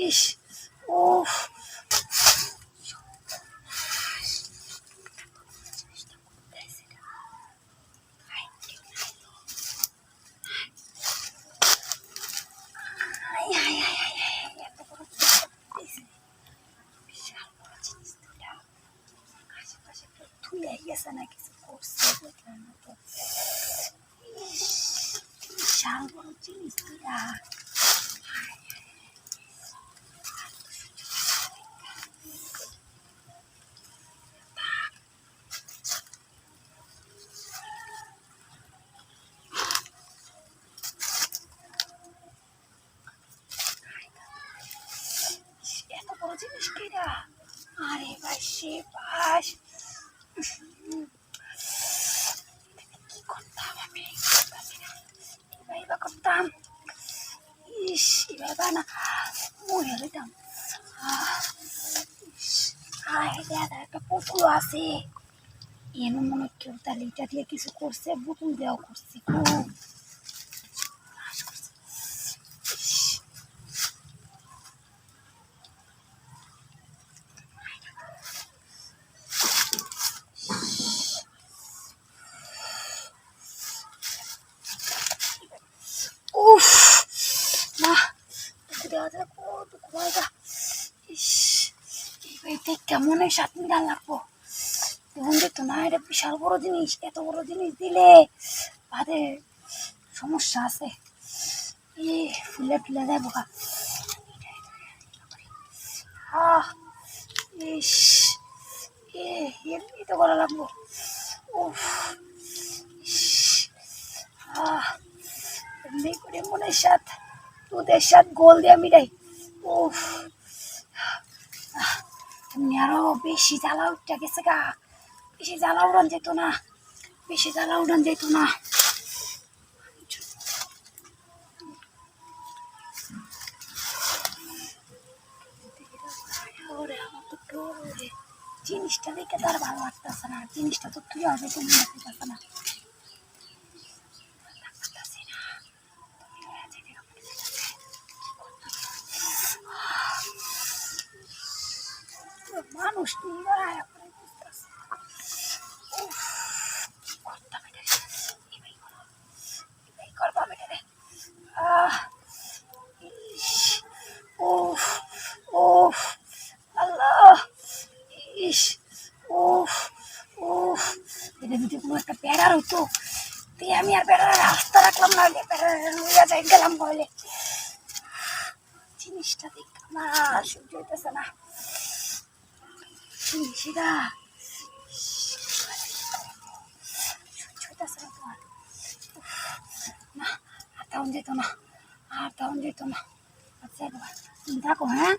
ইস উফ I I I I I, এত বড় দিছে, বিশাল বড় জিনিস দুটা। আশেপাশে কেউ থুয়ে গেছে না কিছু করছে দেখলাম না তো। ইস, বিশাল বড় জিনিস দুটা। এত বড় জিনিস কেডা? আরে ভাই সে বাস, কি করতাম আমি? এবার এবার করতাম। ইস এবার না মরে যেতাম। দাদা একটা পুতুল আছে, এমন মনে কেউ তাহলে এটা দিয়ে কিছু করছে, পুতুল দেওয়া করছে খুব। উফ না দেওয়া যায় কত ঘুমাইবা। ইস এইটা কেমন সাত মিটার লাগবো, তখন দেখতো না এটা বিশাল বড় জিনিস, এত বড় জিনিস দিলে বাদে সমস্যা আছে। এ ফুলে ফুলে যায় বোকা। ইস এমনি তো করা লাগবো। উফ এমনি করে মনের সাথ দুধের সাথ গোল দিয়ে মিটাই। উফ এমনি আরো বেশি জ্বালা উঠতে গেছে গা, বেশি জ্বালা উড়ান যেত না, বেশি জ্বালা উড়ান যেত না। জিনিসটা দেখে তার ভালো লাগতেছে না, জিনিসটা তো তুই হবে তুমি লাগতেছে না। মানুষ নিয়ে করবা বেটারে। উফ উফ আল্লাহ, ইস উফ উফ এটা যদি কোনো একটা বেড়ার হইতো, তুই আমি আর বেড়ার রাস্তা রাখলাম না, বেড়ার লইয়া যাই গেলাম বলে। জিনিসটা দেখ আমার সহ্য হইতেছে না, জিনিসটা সহ্য হইতেছে না তোমার। না আর তেমন যেত না, আর তেমন যেত না। আচ্ছা তুমি থাকো হ্যাঁ।